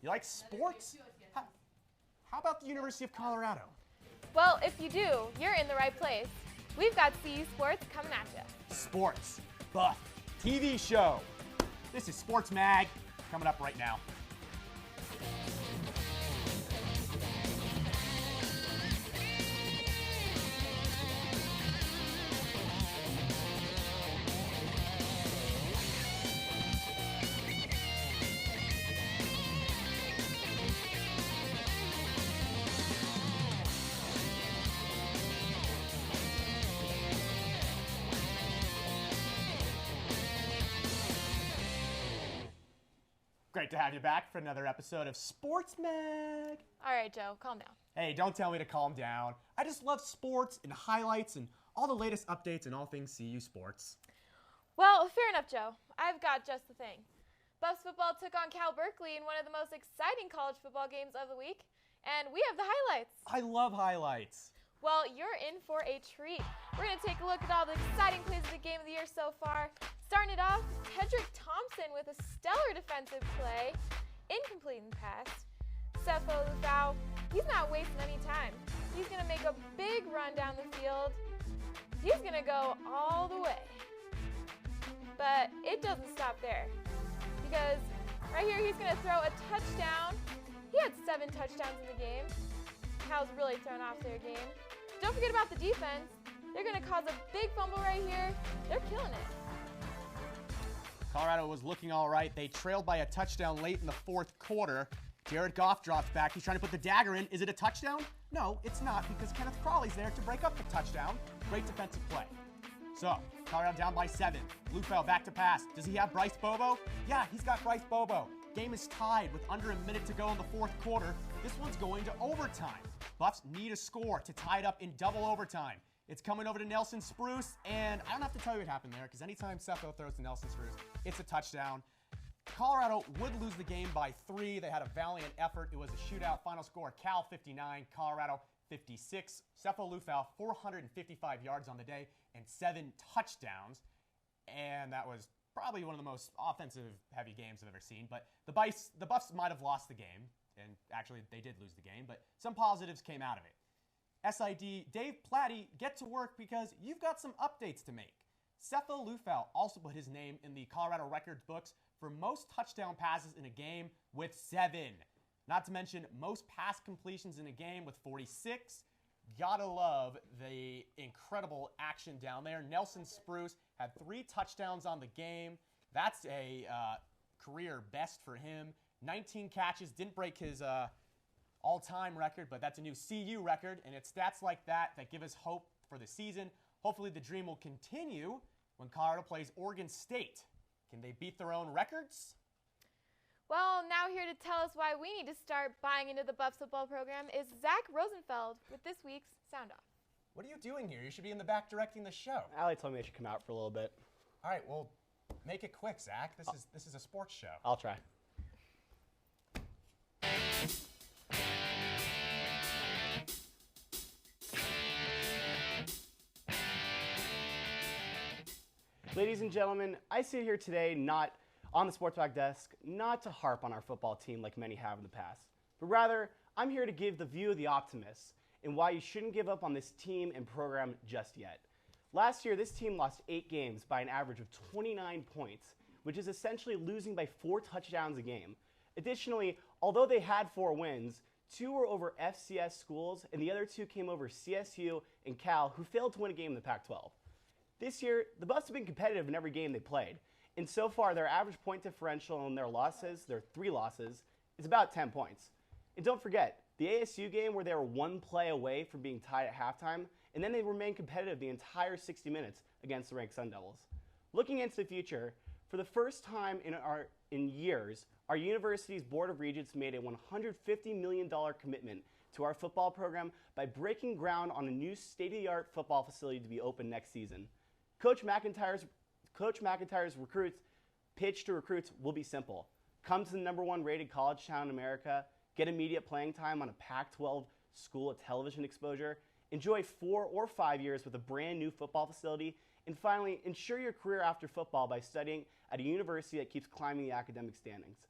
You like sports? How about the University of Colorado? Well, if you do, you're in the right place. We've got CU Sports coming at you. Sports, Buff, TV show. This is Sports Mag, coming up right now. Great to have you back for another episode of Sports Mag. All right, Joe, calm down. Hey, don't tell me to calm down. I just love sports and highlights and all the latest updates and all things CU sports. Well, fair enough, Joe. I've got just the thing. Buffs football took on Cal Berkeley in one of the most exciting college football games of the week, and we have the highlights. I love highlights. Well, you're in for a treat. We're going to take a look at all the exciting plays of the game of the year so far. Starting it off, Hedrick Thompson with a stellar defensive play. Incomplete in the pass. Sefo Lufau, he's not wasting any time. He's going to make a big run down the field. He's going to go all the way. But it doesn't stop there. Because right here, he's going to throw a touchdown. He had 7 touchdowns in the game. Cal's really thrown off their game. Don't forget about the defense. They're going to cause a big fumble right here. They're killing it. Colorado was looking all right. They trailed by a touchdown late in the fourth quarter. Jared Goff drops back. He's trying to put the dagger in. Is it a touchdown? No, it's not, because Kenneth Crawley's there to break up the touchdown. Great defensive play. So, Colorado down by 7. Lufau back to pass. Does he have Bryce Bobo? Yeah, he's got Bryce Bobo. Game is tied with under a minute to go in the fourth quarter. This one's going to overtime. Buffs need a score to tie it up in double overtime. It's coming over to Nelson Spruce, and I don't have to tell you what happened there, because anytime Sefo throws to Nelson Spruce, it's a touchdown. Colorado would lose the game by 3. They had a valiant effort. It was a shootout. Final score, Cal 59, Colorado 56. Sefo Lufau, 455 yards on the day and 7 touchdowns. And that was probably one of the most offensive-heavy games I've ever seen. But the Buffs might have lost the game, and actually they did lose the game, but some positives came out of it. SID, Dave Platty, get to work because you've got some updates to make. Sefo Lufau also put his name in the Colorado records books for most touchdown passes in a game with 7. Not to mention most pass completions in a game with 46. Gotta love the incredible action down there. Nelson Spruce had 3 touchdowns on the game. That's a career best for him. 19 catches, didn't break his all-time record, but that's a new CU record, and it's stats like that that give us hope for the season. Hopefully the dream will continue when Colorado plays Oregon State. Can they beat their own records? Well, now here to tell us why we need to start buying into the Buffs football program is Zach Rosenfeld with this week's Sound Off. What are you doing here? You should be in the back directing the show. Allie told me I should come out for a little bit. All right, well, make it quick, Zach. This is a sports show. I'll try. Ladies and gentlemen, I sit here today not on the Sports Back desk, not to harp on our football team like many have in the past, but rather I'm here to give the view of the optimists and why you shouldn't give up on this team and program just yet. Last year, this team lost 8 games by an average of 29 points, which is essentially losing by 4 touchdowns a game. Additionally, although they had 4 wins, 2 were over FCS schools and the other 2 came over CSU and Cal, who failed to win a game in the Pac-12. This year, the Buffs have been competitive in every game they played, and so far their average point differential in their 3 losses, is about 10 points. And don't forget, the ASU game where they were 1 play away from being tied at halftime, and then they remained competitive the entire 60 minutes against the ranked Sun Devils. Looking into the future, for the first time in years, our university's Board of Regents made a $150 million commitment to our football program by breaking ground on a new state-of-the-art football facility to be open next season. Coach McIntyre's pitch to recruits will be simple. Come to the #1 rated college town in America, get immediate playing time on a Pac-12 school at television exposure, enjoy 4 or 5 years with a brand new football facility, and finally, ensure your career after football by studying at a university that keeps climbing the academic standings.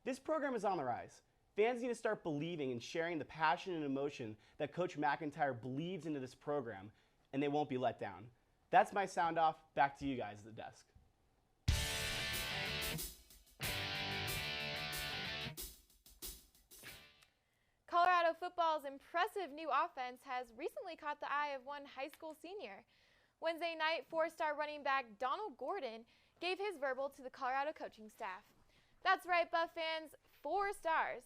This program is on the rise. Fans need to start believing and sharing the passion and emotion that Coach McIntyre believes into this program, and they won't be let down. That's my sound off. Back to you guys at the desk. Colorado football's impressive new offense has recently caught the eye of one high school senior. Wednesday night, four-star running back Donald Gordon gave his verbal to the Colorado coaching staff. That's right, Buff fans, 4 stars.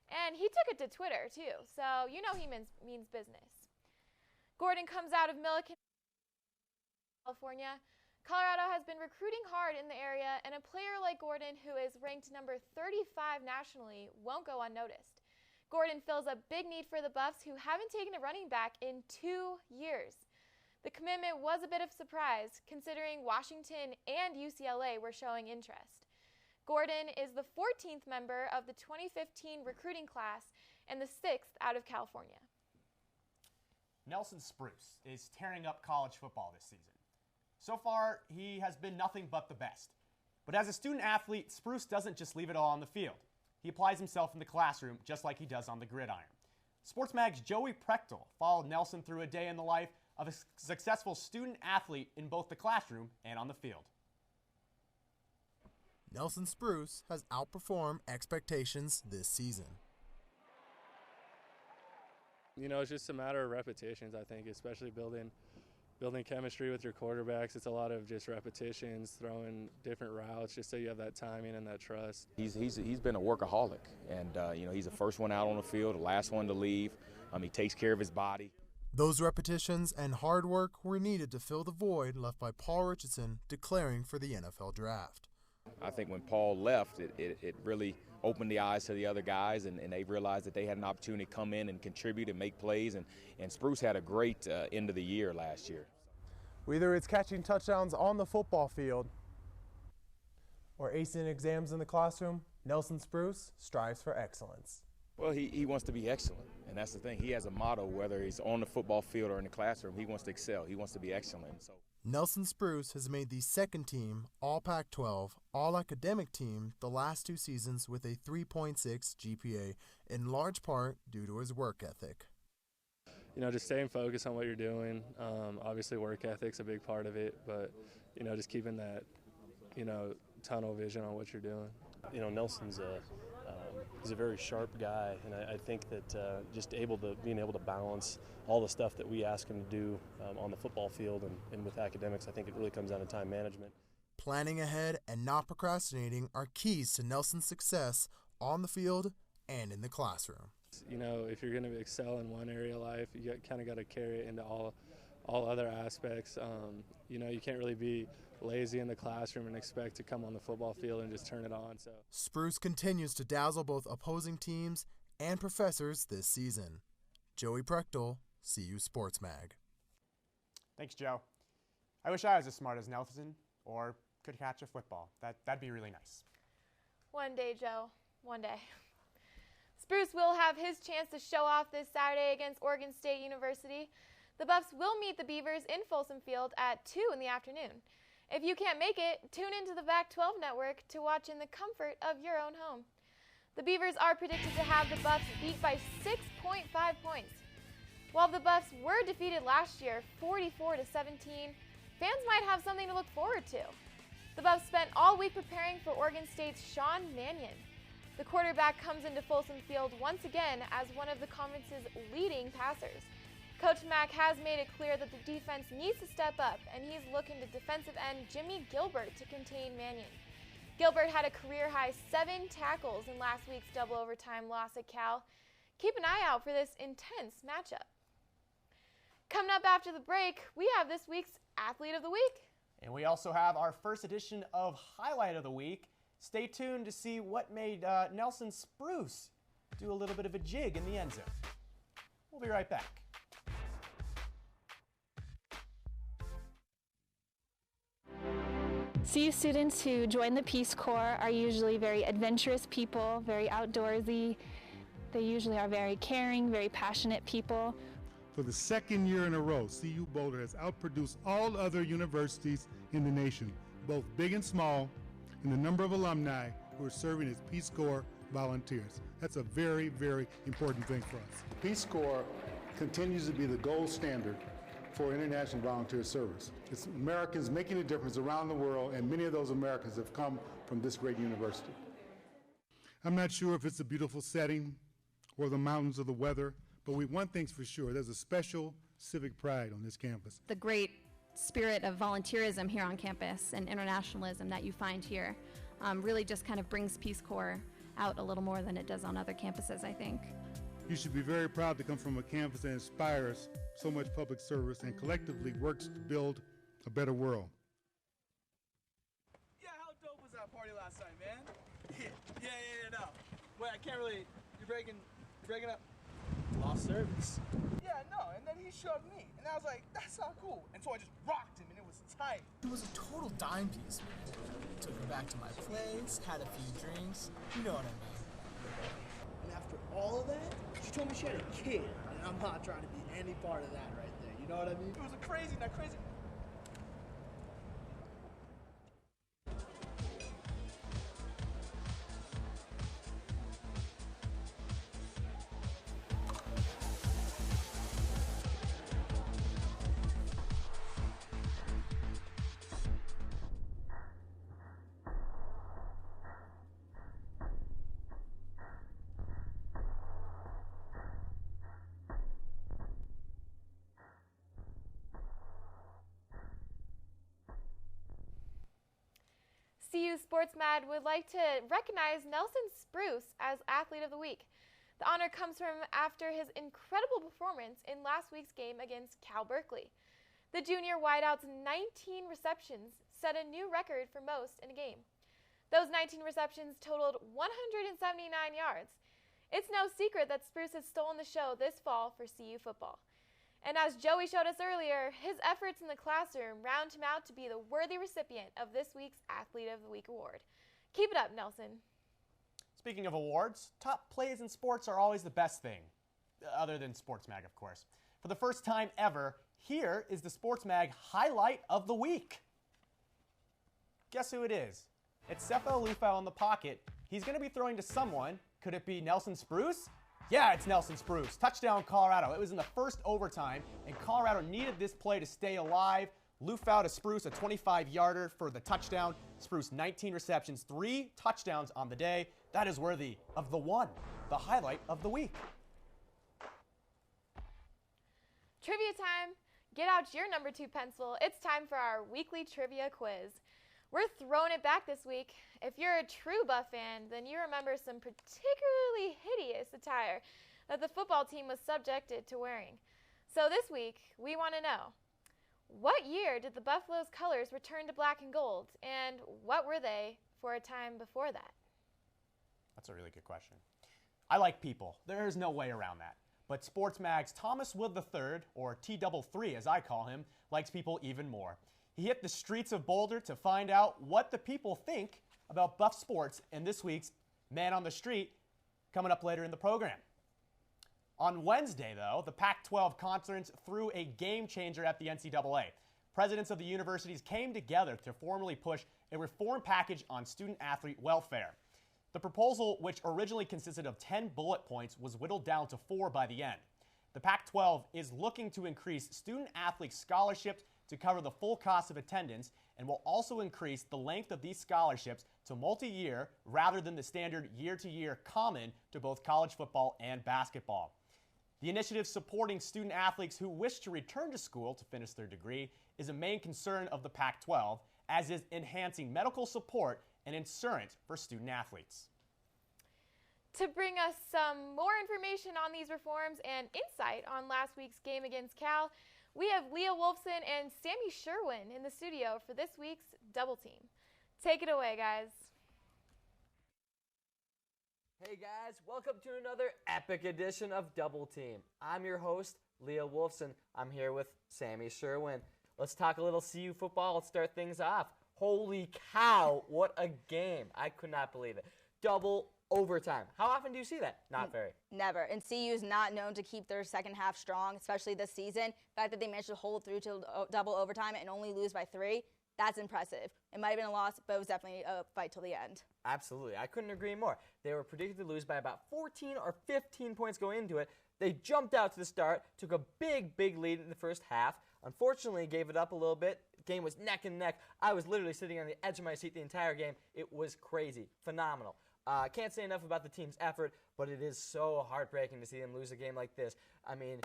And he took it to Twitter, too, so you know he means business. Gordon comes out of Milliken, California. Colorado has been recruiting hard in the area, and a player like Gordon, who is ranked number 35 nationally, won't go unnoticed. Gordon fills a big need for the Buffs, who haven't taken a running back in 2 years. The commitment was a bit of a surprise, considering Washington and UCLA were showing interest. Gordon is the 14th member of the 2015 recruiting class and the 6th out of California. Nelson Spruce is tearing up college football this season. So far, he has been nothing but the best. But as a student athlete, Spruce doesn't just leave it all on the field. He applies himself in the classroom just like he does on the gridiron. SportsMag's Joey Prechtel followed Nelson through a day in the life of a successful student athlete in both the classroom and on the field. Nelson Spruce has outperformed expectations this season. You know, it's just a matter of repetitions, I think, especially building chemistry with your quarterbacks. It's a lot of just repetitions, throwing different routes, just so you have that timing and that trust. He's been a workaholic, and you know, he's the first one out on the field, the last one to leave. He takes care of his body. Those repetitions and hard work were needed to fill the void left by Paul Richardson declaring for the NFL draft. I think when Paul left, it really opened the eyes to the other guys, and they realized that they had an opportunity to come in and contribute and make plays, and Spruce had a great end of the year last year. Whether it's catching touchdowns on the football field or acing exams in the classroom, Nelson Spruce strives for excellence. Well, he wants to be excellent, and that's the thing. He has a motto, whether he's on the football field or in the classroom, he wants to excel. He wants to be excellent. So Nelson Spruce has made the second team All-Pac-12, All-Academic team the last 2 seasons with a 3.6 GPA, in large part due to his work ethic. You know, just staying focused on what you're doing. Obviously, work ethic's a big part of it, but, you know, just keeping that, you know, tunnel vision on what you're doing. You know, Nelson's he's a very sharp guy, and I think that just being able to balance all the stuff that we ask him to do on the football field and with academics, I think it really comes down to time management. Kind ahead and not procrastinating are keys to Nelson's success on the field and in the classroom. You know, if you're going to excel in one area of life, you kind of got to carry it into all other aspects. You know, you can't really be lazy in the classroom and expect to come on the football field and just turn it on. So Spruce continues to dazzle both opposing teams and professors this season. Joey Prechtel, CU Sports Mag. Thanks, Joe. I wish I was as smart as Nelson or could catch a football. That'd be really nice. One day, Joe. One day. Spruce will have his chance to show off this Saturday against Oregon State University. The Buffs will meet the Beavers in Folsom Field at 2 in the afternoon. If you can't make it, tune into the Pac-12 network to watch in the comfort of your own home. The Beavers are predicted to have the Buffs beat by 6.5 points. While the Buffs were defeated last year 44-17, fans might have something to look forward to. The Buffs spent all week preparing for Oregon State's Sean Mannion. The quarterback comes into Folsom Field once again as one of the conference's leading passers. Coach Mack has made it clear that the defense needs to step up, and he's looking to defensive end Jimmy Gilbert to contain Mannion. Gilbert had a career-high 7 tackles in last week's double overtime loss at Cal. Keep an eye out for this intense matchup. Coming up after the break, we have this week's Athlete of the Week. And we also have our first edition of Highlight of the Week. Stay tuned to see what made Nelson Spruce do a little bit of a jig in the end zone. We'll be right back. CU students who join the Peace Corps are usually very adventurous people, very outdoorsy. They usually are very caring, very passionate people. For the second year in a row, CU Boulder has outproduced all other universities in the nation, both big and small, in the number of alumni who are serving as Peace Corps volunteers. That's a very, very important thing for us. Peace Corps continues to be the gold standard for international volunteer service. It's Americans making a difference around the world, and many of those Americans have come from this great university. I'm not sure if it's a beautiful setting or the mountains or the weather, but one thing's for sure, there's a special civic pride on this campus. The great spirit of volunteerism here on campus and internationalism that you find here really just kind of brings Peace Corps out a little more than it does on other campuses, I think. You should be very proud to come from a campus that inspires so much public service and collectively works to build a better world. Yeah, how dope was that party last night, man? No. Wait, I can't really, you're breaking up. Lost service. Yeah, no, and then he shoved me, and I was like, that's not cool. And so I just rocked him, and it was tight. It was a total dime piece, man. Took her back to my place, had a few drinks, you know what I mean. And after all of that, she told me she had a kid, and I'm not trying to be any part of that right there, you know what I mean? It was crazy. CU SportsMad would like to recognize Nelson Spruce as Athlete of the Week. The honor comes from after his incredible performance in last week's game against Cal Berkeley. The junior wideout's 19 receptions set a new record for most in a game. Those 19 receptions totaled 179 yards. It's no secret that Spruce has stolen the show this fall for CU football. And as Joey showed us earlier, his efforts in the classroom round him out to be the worthy recipient of this week's Athlete of the Week award. Keep it up, Nelson. Speaking of awards, top plays in sports are always the best thing, other than SportsMag, of course. For the first time ever, here is the SportsMag highlight of the week. Guess who it is? It's Sefo Liufau in the pocket. He's going to be throwing to someone. Could it be Nelson Spruce? Yeah, it's Nelson Spruce. Touchdown, Colorado. It was in the first overtime, and Colorado needed this play to stay alive. Liufau to Spruce, a 25-yarder for the touchdown. Spruce, 19 receptions, 3 touchdowns on the day. That is worthy of the highlight of the week. Trivia time. Get out your number 2 pencil. It's time for our weekly trivia quiz. We're throwing it back this week. If you're a true Buff fan, then you remember some particularly hideous attire that the football team was subjected to wearing. So this week, we want to know, what year did the Buffalo's colors return to black and gold, and what were they for a time before that? That's a really good question. I like people. There's no way around that. But SportsMag's Thomas Wood III, or T-3 as I call him, likes people even more. He hit the streets of Boulder to find out what the people think about Buff sports in this week's Man on the Street, coming up later in the program. On Wednesday, though, the Pac-12 Conference threw a game changer at the NCAA. Presidents of the universities came together to formally push a reform package on student-athlete welfare. The proposal, which originally consisted of 10 bullet points, was whittled down to 4 by the end. The Pac-12 is looking to increase student-athlete scholarships to cover the full cost of attendance, and will also increase the length of these scholarships to multi-year rather than the standard year-to-year common to both college football and basketball. The initiative supporting student athletes who wish to return to school to finish their degree is a main concern of the Pac-12, as is enhancing medical support and insurance for student athletes. To bring us some more information on these reforms and insight on last week's game against Cal, we have Leah Wolfson and Sammy Sherwin in the studio for this week's Double Team. Take it away, guys. Hey guys, welcome to another epic edition of Double Team. I'm your host, Leah Wolfson. I'm here with Sammy Sherwin. Let's talk a little CU football. Let's start things off. Holy cow, what a game. I could not believe it. Double overtime. How often do you see that? Not very. Never. And CU is not known to keep their second half strong, especially this season. The fact that they managed to hold through to double overtime and only lose by 3, That's impressive. It might have been a loss, but it was definitely a fight till the end. Absolutely. I couldn't agree more. They were predicted to lose by about 14 or 15 points going into it. They jumped out to the start, took a big, big lead in the first half. Unfortunately, gave it up a little bit. The game was neck and neck. I was literally sitting on the edge of my seat the entire game. It was crazy. Phenomenal. Can't say enough about the team's effort, but it is so heartbreaking to see them lose a game like this. I mean,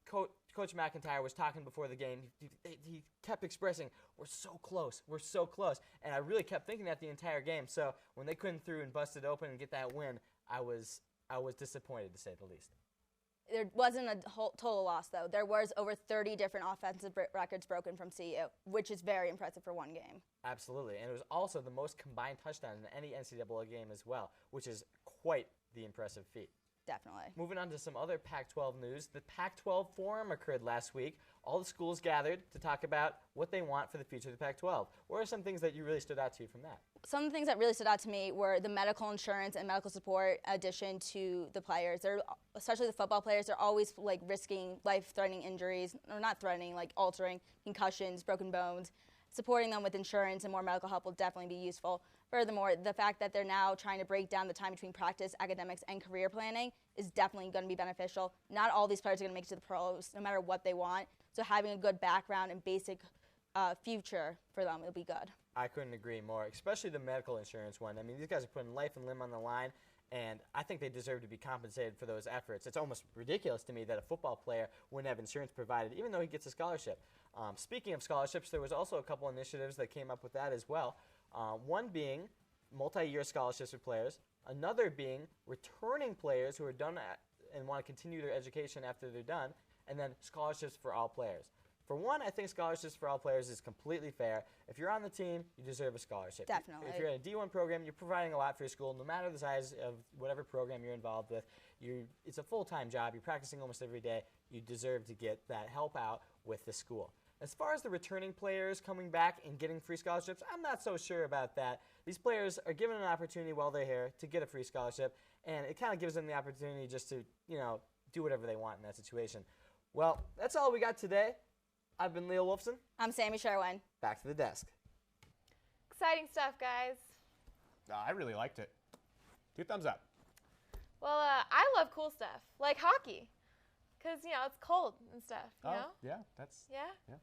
Coach McIntyre was talking before the game. He kept expressing, we're so close, we're so close. And I really kept thinking that the entire game. So when they couldn't through and bust it open and get that win, I was disappointed, to say the least. There wasn't a total loss, though. There was over 30 different offensive records broken from CU, which is very impressive for one game. Absolutely. And it was also the most combined touchdowns in any NCAA game as well, which is quite the impressive feat. Definitely. Moving on to some other Pac-12 news. The Pac-12 Forum occurred last week. All the schools gathered to talk about what they want for the future of the Pac-12. What are some things that you really stood out to you from that? Some of the things that really stood out to me were the medical insurance and medical support addition to the players. Especially the football players, they're always risking life-threatening injuries, or not threatening, altering concussions, broken bones. Supporting them with insurance and more medical help will definitely be useful. Furthermore, the fact that they're now trying to break down the time between practice, academics, and career planning is definitely going to be beneficial. Not all these players are going to make it to the pros, no matter what they want. So having a good background and basic future for them will be good. I couldn't agree more, especially the medical insurance one. I mean, these guys are putting life and limb on the line, and I think they deserve to be compensated for those efforts. It's almost ridiculous to me that a football player wouldn't have insurance provided, even though he gets a scholarship. Speaking of scholarships, there was also a couple initiatives that came up with that as well. One being multi-year scholarships for players, another being returning players who are done and want to continue their education after they're done, and then scholarships for all players. For one, I think scholarships for all players is completely fair. If you're on the team, you deserve a scholarship. Definitely. If you're in a D1 program, you're providing a lot for your school, no matter the size of whatever program you're involved with. It's a full-time job. You're practicing almost every day. You deserve to get that help out with the school. As far as the returning players coming back and getting free scholarships, I'm not so sure about that. These players are given an opportunity while they're here to get a free scholarship, and it kind of gives them the opportunity just to, do whatever they want in that situation. Well, that's all we got today. I've been Leah Wolfson. I'm Sammy Sherwin. Back to the desk. Exciting stuff, guys. I really liked it. 2 thumbs up. Well, I love cool stuff, like hockey, because, it's cold and stuff, you know? Yeah, Yeah? Yeah.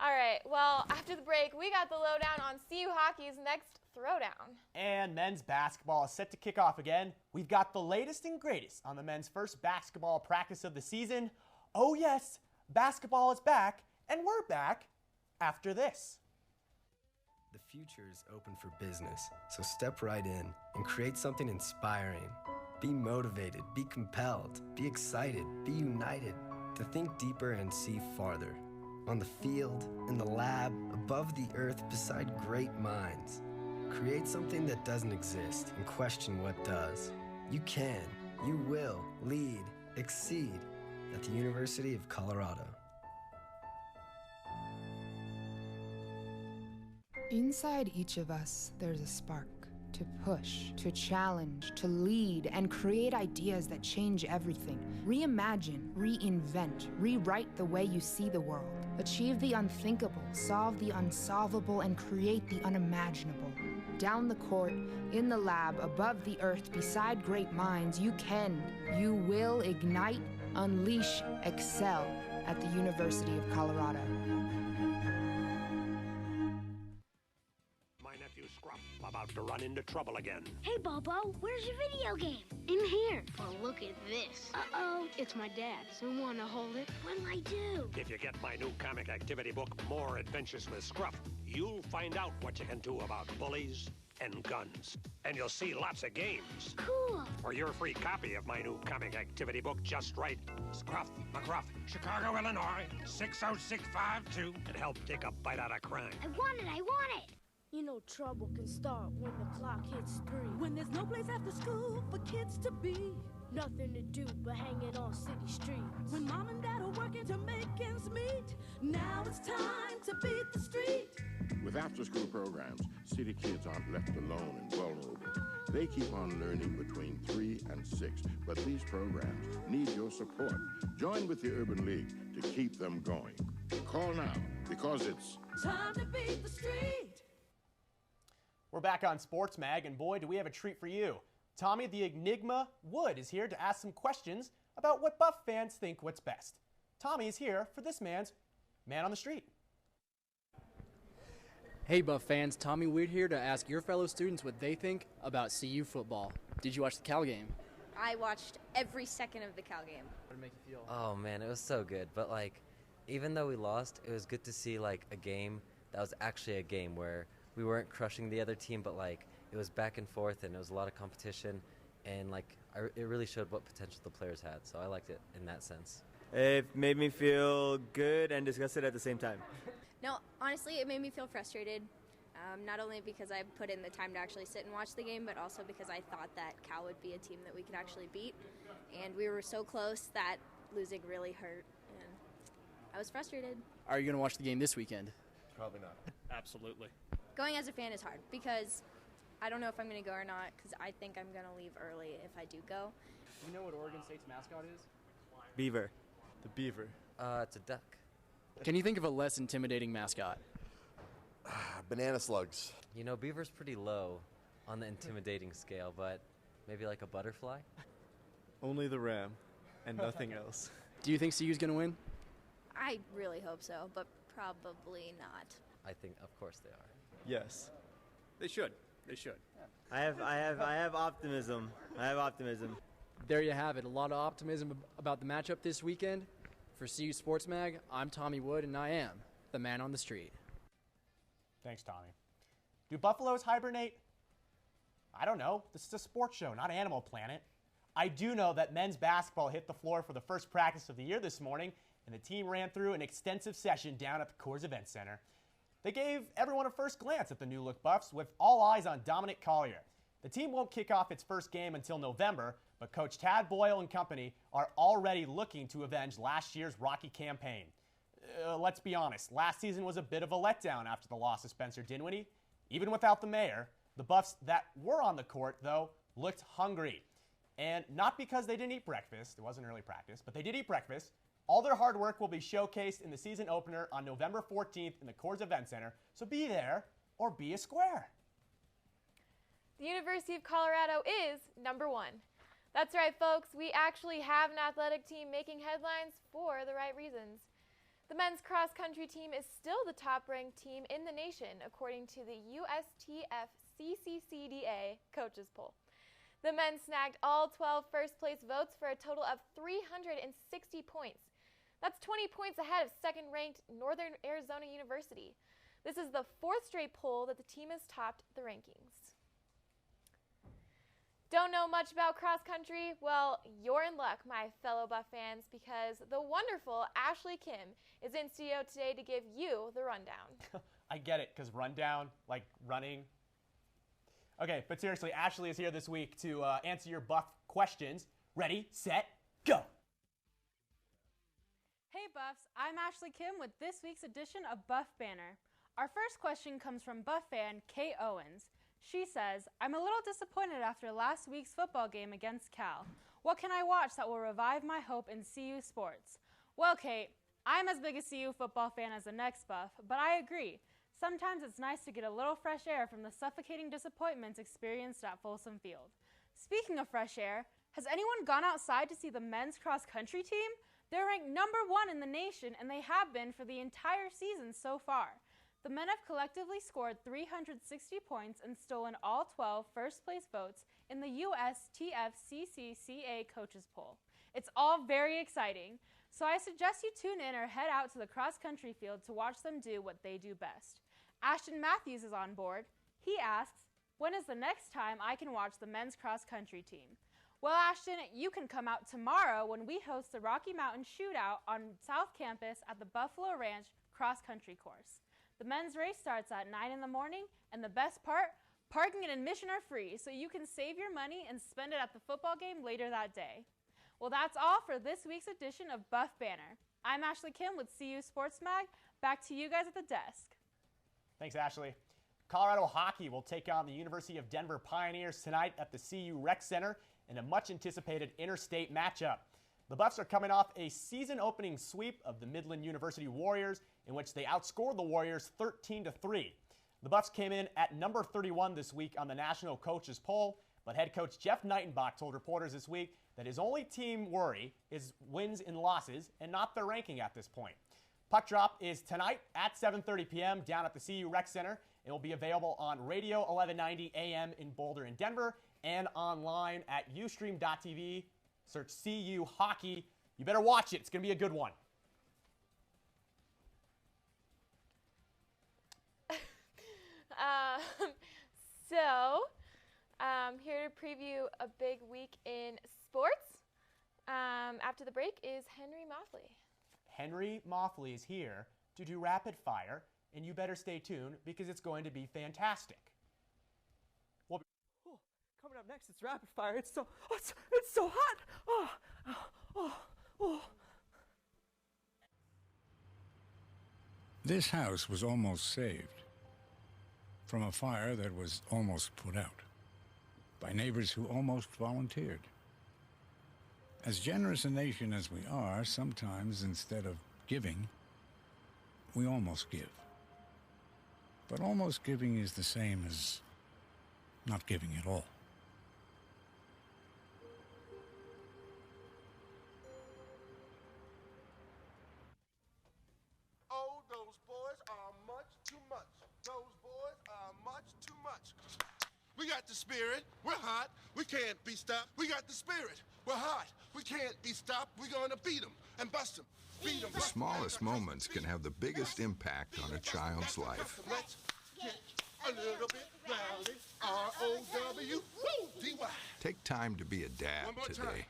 All right, well, after the break, we got the lowdown on CU Hockey's next throwdown. And men's basketball is set to kick off again. We've got the latest and greatest on the men's first basketball practice of the season. Oh yes, basketball is back, and we're back after this. The future is open for business, so step right in and create something inspiring. Be motivated, be compelled, be excited, be united, to think deeper and see farther. On the field, in the lab, above the earth, beside great minds. Create something that doesn't exist and question what does. You can, you will lead, exceed at the University of Colorado. Inside each of us, there's a spark to push, to challenge, to lead, and create ideas that change everything. Reimagine, reinvent, rewrite the way you see the world. Achieve the unthinkable, solve the unsolvable, and create the unimaginable. Down the court, in the lab, above the earth, beside great minds, you can, you will ignite, unleash, excel at the University of Colorado. About to run into trouble again. Hey, Bobo, where's your video game? In here. Well, look at this. Uh-oh, it's my dad's. You want to hold it? What'll I do? If you get my new comic activity book, More Adventures with Scruff, you'll find out what you can do about bullies and guns. And you'll see lots of games. Cool. For your free copy of my new comic activity book, just write Scruff McGruff, Chicago, Illinois, 60652, and help take a bite out of crime. I want it, I want it. You know trouble can start when the clock hits 3. When there's no place after school for kids to be. Nothing to do but hanging on city streets. When mom and dad are working to make ends meet. Now it's time to beat the street. With after-school programs, city kids aren't left alone and vulnerable. They keep on learning between 3 and 6, but these programs need your support. Join with the Urban League to keep them going. Call now because it's Time to beat the street. We're back on Sports Mag, and boy, do we have a treat for you. Tommy the Enigma Wood is here to ask some questions about what Buff fans think what's best. Tommy is here for this man's Man on the Street. Hey Buff fans, Tommy Wood here to ask your fellow students what they think about CU football. Did you watch the Cal game? I watched every second of the Cal game. What did it make you feel? Oh man, it was so good. But like, even though we lost, it was good to see like a game that was actually a game where we weren't crushing the other team, but like it was back and forth and it was a lot of competition, and like it really showed what potential the players had. So I liked it in that sense. It made me feel good and disgusted at the same time. No, honestly, it made me feel frustrated. Not only because I put in the time to actually sit and watch the game, but also because I thought that Cal would be a team that we could actually beat. And we were so close that losing really hurt. And I was frustrated. Are you going to watch the game this weekend? Probably not. Absolutely. Going as a fan is hard because I don't know if I'm going to go or not, because I think I'm going to leave early if I do go. Do you know what Oregon State's mascot is? Beaver. The beaver. It's a duck. Can you think of a less intimidating mascot? Banana slugs. You know, beaver's pretty low on the intimidating scale, but maybe like a butterfly? Only the ram and nothing else. Do you think CU's going to win? I really hope so, but probably not. I think, of course, they are. Yes. They should. They should. I have optimism. I have optimism. There you have it. A lot of optimism about the matchup this weekend. For CU Sports Mag, I'm Tommy Wood, and I am the Man on the Street. Thanks, Tommy. Do buffaloes hibernate? I don't know. This is a sports show, not Animal Planet. I do know that men's basketball hit the floor for the first practice of the year this morning, and the team ran through an extensive session down at the Coors Event Center. They gave everyone a first glance at the new look Buffs, with all eyes on Dominic Collier. The team won't kick off its first game until November, but Coach Tad Boyle and company are already looking to avenge last year's rocky campaign. Let's be honest, last season was a bit of a letdown after the loss of Spencer Dinwiddie. Even without the mayor, the Buffs that were on the court, though, looked hungry. And not because they didn't eat breakfast, it wasn't early practice, but they did eat breakfast. All their hard work will be showcased in the season opener on November 14th in the Coors Event Center, so be there or be a square. The University of Colorado is number one. That's right, folks. We actually have an athletic team making headlines for the right reasons. The men's cross-country team is still the top-ranked team in the nation, according to the USTF CCCDA coaches poll. The men snagged all 12 first-place votes for a total of 360 points. That's 20 points ahead of second-ranked Northern Arizona University. This is the fourth straight poll that the team has topped the rankings. Don't know much about cross country? Well, you're in luck, my fellow Buff fans, because the wonderful Ashley Kim is in studio today to give you the rundown. I get it, because rundown, like running. Okay, but seriously, Ashley is here this week to answer your Buff questions. Ready, set, go! Hey Buffs, I'm Ashley Kim with this week's edition of Buff Banner. Our first question comes from Buff fan Kate Owens. She says, I'm a little disappointed after last week's football game against Cal. What can I watch that will revive my hope in CU sports? Well, Kate, I'm as big a CU football fan as the next Buff, but I agree. Sometimes it's nice to get a little fresh air from the suffocating disappointments experienced at Folsom Field. Speaking of fresh air, has anyone gone outside to see the men's cross-country team? They're ranked number one in the nation, and they have been for the entire season so far. The men have collectively scored 360 points and stolen all 12 first-place votes in the USTF-CCCA coaches poll. It's all very exciting, so I suggest you tune in or head out to the cross-country field to watch them do what they do best. Ashton Matthews is on board. He asks, when is the next time I can watch the men's cross-country team? Well, Ashton, you can come out tomorrow when we host the Rocky Mountain Shootout on South Campus at the Buffalo Ranch cross-country course. The men's race starts at 9 in the morning, and the best part, parking and admission are free, so you can save your money and spend it at the football game later that day. Well, that's all for this week's edition of Buff Banner. I'm Ashley Kim with CU Sports Mag. Back to you guys at the desk. Thanks, Ashley. Colorado hockey will take on the University of Denver Pioneers tonight at the CU Rec Center in a much-anticipated interstate matchup. The Buffs are coming off a season-opening sweep of the Midland University Warriors in which they outscored the Warriors 13-3. The Buffs came in at number 31 this week on the national coaches poll, but head coach Jeff Knightenbach told reporters this week that his only team worry is wins and losses and not their ranking at this point. Puck Drop is tonight at 7:30 p.m. down at the CU Rec Center. It will be available on Radio 1190 AM in Boulder and Denver and online at Ustream.tv. Search CU Hockey. You better watch it. It's going to be a good one. Here to preview a big week in sports. After the break is Henry Moffley. Henry Moffley is here to do rapid fire, and you better stay tuned because it's going to be fantastic. Coming up next, it's rapid fire. It's so hot. This house was almost saved from a fire that was almost put out by neighbors who almost volunteered. As generous a nation as we are, sometimes instead of giving, we almost give. But almost giving is the same as not giving at all. Oh, those boys are much too much. Those boys are much too much. We got the spirit. We're hot. We can't be stopped. We got the spirit. We're hot. We can't be stopped. We're going to beat them and bust them. Beat them. The smallest moments can have the biggest impact on a child's life. Let's get a little bit rowdy. R-O-W-D-Y. Take time to be a dad One more today. time.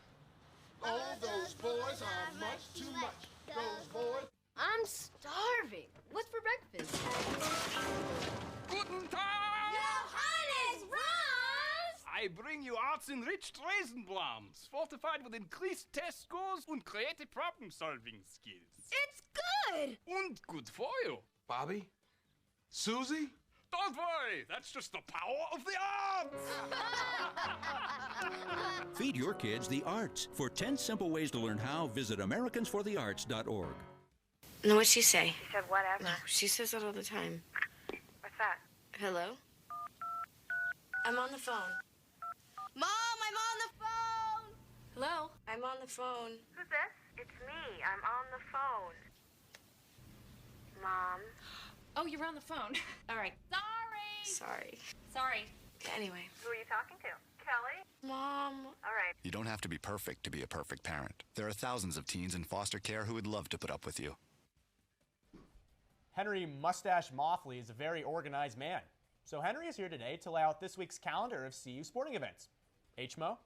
Oh, those boys are much too much. Those boys. I'm starving. What's for breakfast? Guten Tag! Johannes, Franz! I bring you arts-enriched Raisinblams, fortified with increased test scores and creative problem-solving skills. It's good! And good for you. Bobby? Susie? Don't worry, that's just the power of the arts! Feed your kids the arts. For 10 simple ways to learn how, visit AmericansForTheArts.org. No, what'd she say? She said whatever. No, she says that all the time. What's that? Hello? I'm on the phone. Mom, I'm on the phone! Hello? I'm on the phone. Who's this? It's me. I'm on the phone. Mom. Oh, you're on the phone. All right. Sorry. Anyway. Who are you talking to? Kelly? Mom. All right. You don't have to be perfect to be a perfect parent. There are thousands of teens in foster care who would love to put up with you. Henry Mustache Moffley is a very organized man. So Henry is here today to lay out this week's calendar of CU sporting events. H-Mo?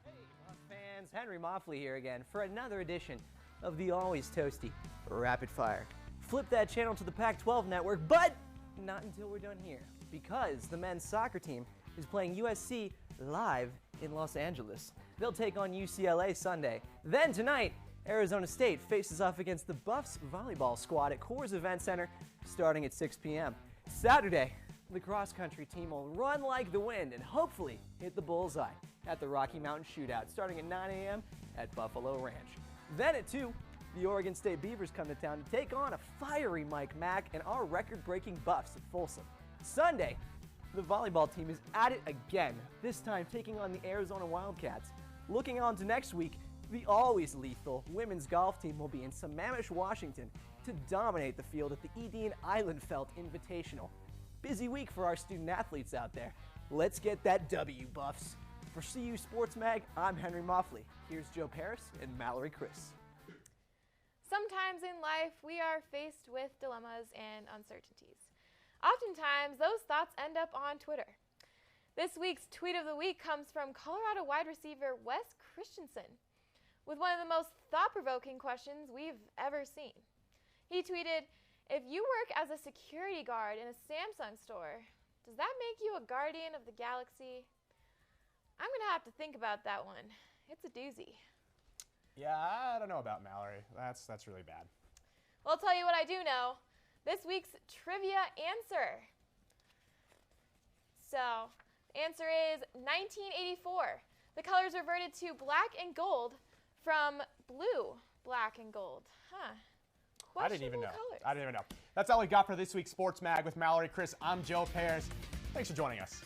Hey, Buff fans, Henry Moffley here again for another edition of the always toasty Rapid Fire. Flip that channel to the Pac-12 network, but not until we're done here, because the men's soccer team is playing USC live in Los Angeles. They'll take on UCLA Sunday. Then tonight, Arizona State faces off against the Buffs volleyball squad at Coors Event Center starting at 6 p.m. Saturday, the cross-country team will run like the wind and hopefully hit the bullseye at the Rocky Mountain Shootout starting at 9 a.m. at Buffalo Ranch. Then at 2, the Oregon State Beavers come to town to take on a fiery Mike Mack and our record-breaking Buffs at Folsom. Sunday, the volleyball team is at it again, this time taking on the Arizona Wildcats. Looking on to next week, the always lethal women's golf team will be in Sammamish, Washington to dominate the field at the Edene Islandfeld Invitational. Busy week for our student athletes out there. Let's get that W, Buffs. For CU Sports Mag, I'm Henry Moffley. Here's Joe Paris and Mallory Chris. Sometimes in life, we are faced with dilemmas and uncertainties. Oftentimes, those thoughts end up on Twitter. This week's tweet of the week comes from Colorado wide receiver Wes Christensen with one of the most thought-provoking questions we've ever seen. He tweeted, "If you work as a security guard in a Samsung store, does that make you a guardian of the galaxy?" I'm going to have to think about that one. It's a doozy. Yeah, I don't know about Mallory. That's really bad. Well, I'll tell you what I do know. This week's trivia answer. So, answer is 1984. The colors reverted to black and gold from blue, black and gold. Huh. I didn't even know. I didn't even know. That's all we got for this week's Sports Mag with Mallory, Chris. I'm Joe Pears. Thanks for joining us.